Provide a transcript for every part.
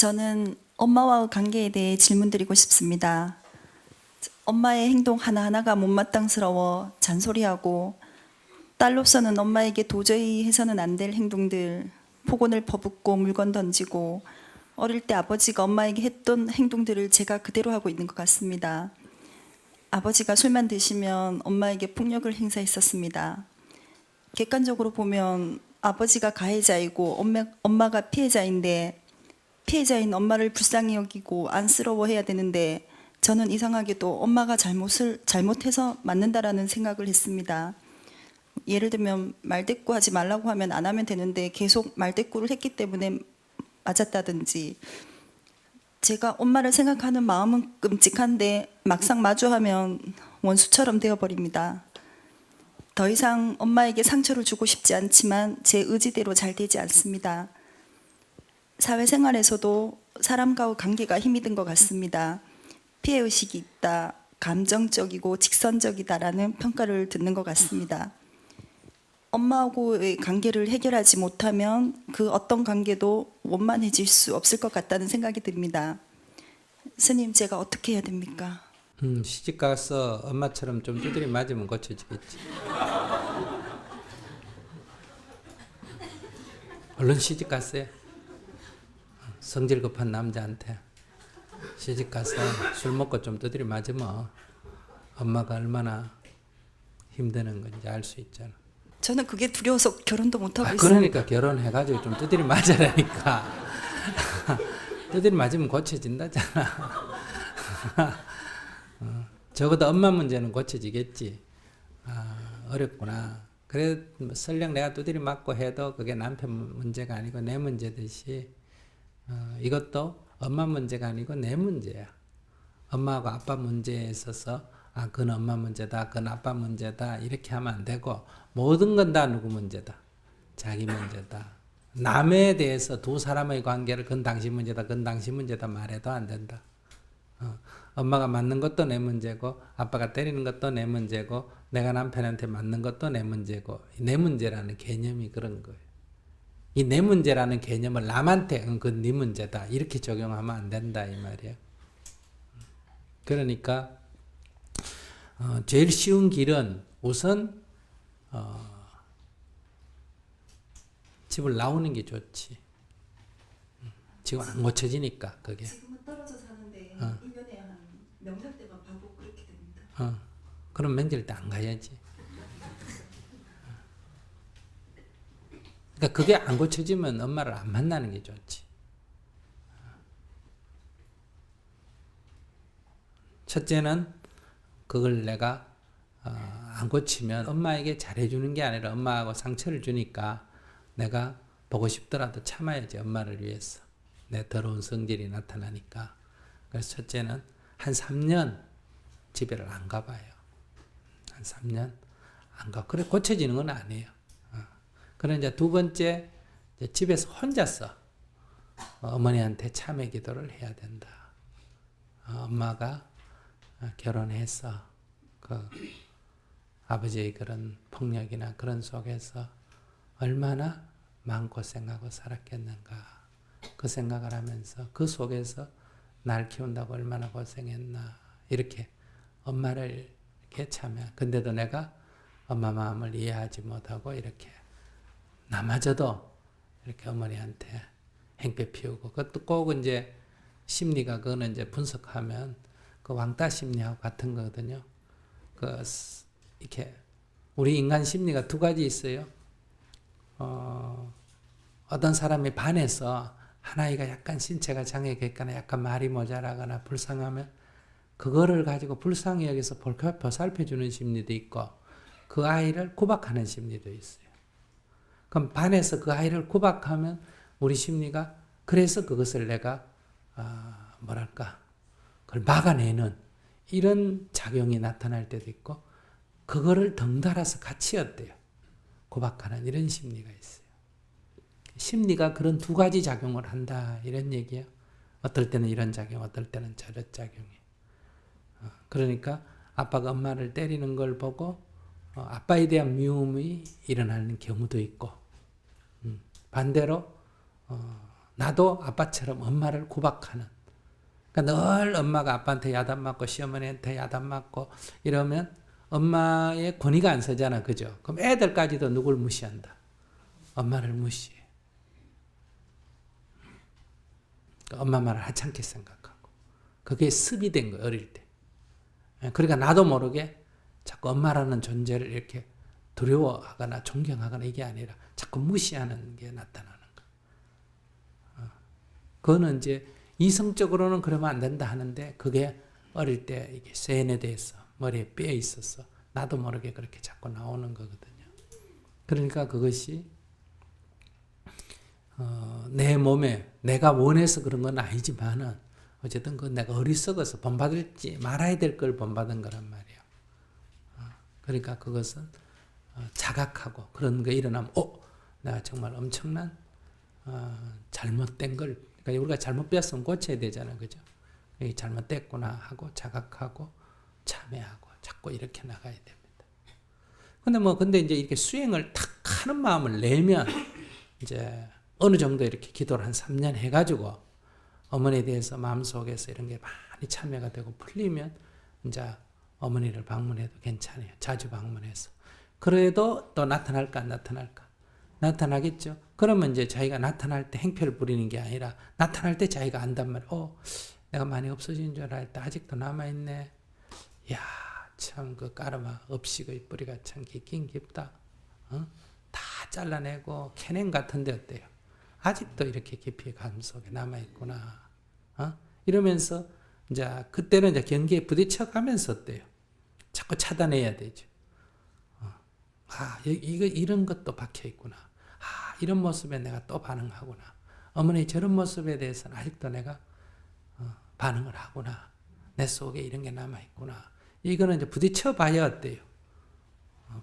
저는 엄마와의 관계에 대해 질문드리고 싶습니다. 엄마의 행동 하나하나가 못마땅스러워 잔소리하고 딸로서는 엄마에게 도저히 해서는 안 될 행동들, 폭언을 퍼붓고 물건 던지고 어릴 때 아버지가 엄마에게 했던 행동들을 제가 그대로 하고 있는 것 같습니다. 아버지가 술만 드시면 엄마에게 폭력을 행사했었습니다. 객관적으로 보면 아버지가 가해자이고 엄마가 피해자인데 피해자인 엄마를 불쌍히 여기고 안쓰러워해야 되는데 저는 이상하게도 엄마가 잘못해서 맞는다라는 생각을 했습니다. 예를 들면 말대꾸 하지 말라고 하면 안 하면 되는데 계속 말대꾸를 했기 때문에 맞았다든지, 제가 엄마를 생각하는 마음은 끔찍한데 막상 마주하면 원수처럼 되어버립니다. 더 이상 엄마에게 상처를 주고 싶지 않지만 제 의지대로 잘 되지 않습니다. 사회생활에서도 사람과의 관계가 힘이 든 것 같습니다. 피해의식이 있다, 감정적이고 직선적이다라는 평가를 듣는 것 같습니다. 엄마하고의 관계를 해결하지 못하면 그 어떤 관계도 원만해질 수 없을 것 같다는 생각이 듭니다. 스님, 제가 어떻게 해야 됩니까? 시집 가서 엄마처럼 좀 두드려 맞으면 고쳐지겠지. 얼른 시집 갔어요. 성질 급한 남자한테 시집 가서 술 먹고 좀 두드려 맞으면 엄마가 얼마나 힘드는 건지 알 수 있잖아. 저는 그게 두려워서 결혼도 못하고 있습니다. 그러니까 결혼해가지고 좀 두드려 맞으라니까. 두드려 맞으면 고쳐진다잖아. 적어도 엄마 문제는 고쳐지겠지. 어렵구나. 그래 설령 내가 두드려 맞고 해도 그게 남편 문제가 아니고 내 문제듯이 이것도 엄마 문제가 아니고 내 문제야. 엄마하고 아빠 문제에 있어서 그건 엄마 문제다, 그건 아빠 문제다 이렇게 하면 안 되고 모든 건 다 누구 문제다? 자기 문제다. 남에 대해서 두 사람의 관계를 그건 당신 문제다, 그건 당신 문제다 말해도 안 된다. 엄마가 맞는 것도 내 문제고 아빠가 때리는 것도 내 문제고 내가 남편한테 맞는 것도 내 문제고, 내 문제라는 개념이 그런 거예요. 이 내 문제라는 개념을 남한테 그건 네 문제다 이렇게 적용하면 안 된다 이 말이에요. 그러니까 제일 쉬운 길은 우선 집을 나오는 게 좋지. 지금 안 고쳐지니까 그게. 지금은 떨어져 사는데 1년에 한 명절 때만 가고 그렇게 됩니다. 그럼 명절 때 안 가야지. 그러니까 그게 안 고쳐지면 엄마를 안 만나는 게 좋지. 첫째는 그걸 내가 안 고치면 엄마에게 잘해주는 게 아니라 엄마하고 상처를 주니까 내가 보고 싶더라도 참아야지, 엄마를 위해서. 내 더러운 성질이 나타나니까. 그래서 첫째는 한 3년 집에를 안 가봐요. 한 3년 안 가. 그래 고쳐지는 건 아니에요. 그럼 이제 두 번째, 이제 집에서 혼자서 어머니한테 참회 기도를 해야 된다. 엄마가 결혼해서 그 아버지의 그런 폭력이나 그런 속에서 얼마나 마음고생하고 살았겠는가. 그 생각을 하면서 그 속에서 날 키운다고 얼마나 고생했나. 이렇게 엄마를 이렇게 참여. 근데도 내가 엄마 마음을 이해하지 못하고 이렇게 나마저도 이렇게 어머니한테 행패 피우고, 그것도 꼭 이제 심리가 그거는 이제 분석하면 그 왕따 심리하고 같은 거거든요. 그 이렇게 우리 인간 심리가 두 가지 있어요. 어떤 사람이 반해서 한 아이가 약간 신체가 장애가 있거나 약간 말이 모자라거나 불쌍하면 그거를 가지고 불쌍히 여기서 보살펴주는 심리도 있고 그 아이를 구박하는 심리도 있어요. 그럼 반해서 그 아이를 구박하면 우리 심리가 그래서 그것을 내가 뭐랄까 그걸 막아내는 이런 작용이 나타날 때도 있고, 그거를 덩달아서 같이 였대요. 구박하는 이런 심리가 있어요. 심리가 그런 두 가지 작용을 한다 이런 얘기예요. 어떨 때는 이런 작용, 어떨 때는 저런 작용이. 그러니까 아빠가 엄마를 때리는 걸 보고 아빠에 대한 미움이 일어나는 경우도 있고, 반대로 나도 아빠처럼 엄마를 구박하는. 그러니까 늘 엄마가 아빠한테 야단 맞고 시어머니한테 야단 맞고 이러면 엄마의 권위가 안 서잖아. 그죠? 그럼 애들까지도 누굴 무시한다? 엄마를 무시해. 그러니까 엄마 말을 하찮게 생각하고. 그게 습이 된 거예요. 어릴 때. 그러니까 나도 모르게 자꾸 엄마라는 존재를 이렇게 두려워하거나 존경하거나 이게 아니라 자꾸 무시하는 게 나타나는 거예요. 그거는 이제 이성적으로는 그러면 안 된다 하는데 그게 어릴 때 이게 세뇌돼서 머리에 뼈에 있어서 나도 모르게 그렇게 자꾸 나오는 거거든요. 그러니까 그것이 내 몸에 내가 원해서 그런 건 아니지만은 어쨌든 그 내가 어리석어서 본받을지 말아야 될 걸 본받은 거란 말이에요. 그러니까 그것은 자각하고 그런 게 일어나면 내가 정말 엄청난 잘못된 걸 그러니까 우리가 잘못 배웠으면 고쳐야 되잖아요. 그죠? 이게 잘못됐구나 하고 자각하고 참회하고 자꾸 이렇게 나가야 됩니다. 근데 이제 이렇게 수행을 탁 하는 마음을 내면 이제 어느 정도 이렇게 기도를 한 3년 해가지고 어머니에 대해서 마음속에서 이런 게 많이 참여가 되고 풀리면 이제 어머니를 방문해도 괜찮아요. 자주 방문해서. 그래도 또 나타날까 안 나타날까? 나타나겠죠. 그러면 이제 자기가 나타날 때 행패를 부리는 게 아니라 나타날 때 자기가 안단 말이에요. 내가 많이 없어진 줄 알았다. 아직도 남아있네. 이야 참 그 까르마 업식의 뿌리가 참 깊긴 깊다. 다 잘라내고 캐낸 같은데 어때요? 아직도 이렇게 깊이 가슴 속에 남아있구나. 이러면서 이제 그때는 이제 경계에 부딪혀 가면서 어때요? 자꾸 차단해야 되죠. 이런 것도 박혀 있구나. 이런 모습에 내가 또 반응하구나. 어머니 저런 모습에 대해서는 아직도 내가 반응을 하구나. 내 속에 이런 게 남아있구나. 이거는 이제 부딪혀 봐야 어때요?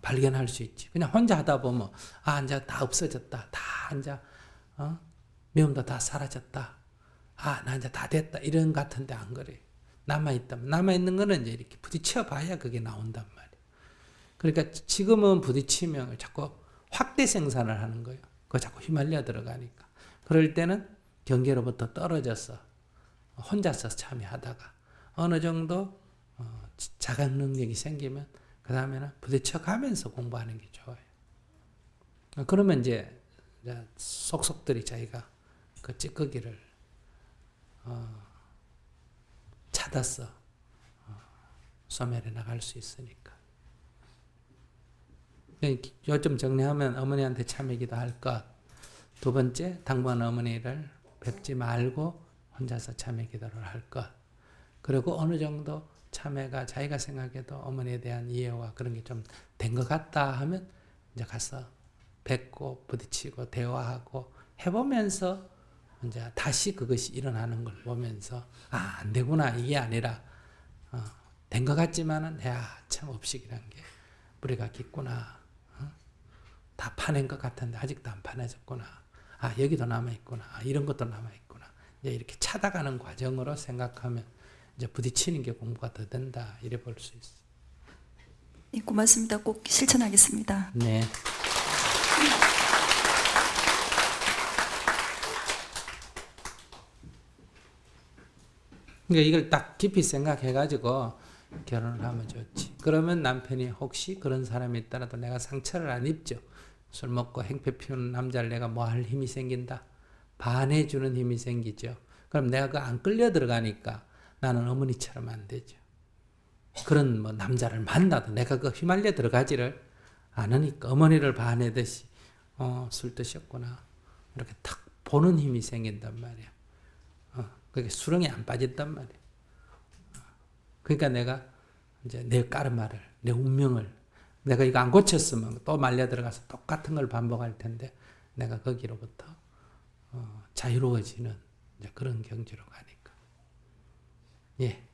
발견할 수 있지. 그냥 혼자 하다 보면, 이제 다 없어졌다. 다 이제, 미움도 다 사라졌다. 나 이제 다 됐다. 이런 같은데 안 그래요. 남아있는 거는 이제 이렇게 부딪혀 봐야 그게 나온단 말이에요. 그러니까 지금은 부딪히면 자꾸 확대 생산을 하는 거예요. 그거 자꾸 휘말려 들어가니까. 그럴 때는 경계로부터 떨어져서 혼자서 참여하다가 어느 정도 자각 능력이 생기면 그 다음에는 부딪혀 가면서 공부하는 게 좋아요. 그러면 이제 속속들이 자기가 그 찌꺼기를 찾아서 소멸해 나갈 수 있으니까. 요점 정리하면 어머니한테 참여기도 할 것. 두 번째, 당분 어머니를 뵙지 말고 혼자서 참여기도를 할 것. 그리고 어느 정도 참여가 자기가 생각해도 어머니에 대한 이해와 그런 게 좀 된 것 같다 하면 이제 가서 뵙고 부딪히고 대화하고 해보면서 이제 다시 그것이 일어나는 걸 보면서 안 되구나 이게 아니라 된 것 같지만은 참 업식이란 게 뿌리가 깊구나. 다 파낸 것 같은데 아직도 안 파내졌구나. 여기도 남아있구나. 이런 것도 남아있구나. 이제 이렇게 찾아가는 과정으로 생각하면 이제 부딪히는 게 공부가 더 된다. 이래 볼 수 있어요. 네, 고맙습니다. 꼭 실천하겠습니다. 네. 그러니까 이걸 딱 깊이 생각해가지고 결혼을 하면 좋지. 그러면 남편이 혹시 그런 사람이 있더라도 내가 상처를 안 입죠. 술 먹고 행패 피우는 남자를 내가 뭐 할 힘이 생긴다. 반해주는 힘이 생기죠. 그럼 내가 그 안 끌려 들어가니까 나는 어머니처럼 안 되죠. 그런 뭐 남자를 만나도 내가 그 휘말려 들어가지를 않으니까 어머니를 반해듯이 술 드셨구나. 이렇게 탁 보는 힘이 생긴단 말이야. 그게 수렁에 안 빠졌단 말이야. 그러니까 내가 이제 내 까르마를, 내 운명을, 내가 이거 안 고쳤으면 또 말려 들어가서 똑같은 걸 반복할 텐데, 내가 거기로부터 자유로워지는 이제 그런 경지로 가니까. 예.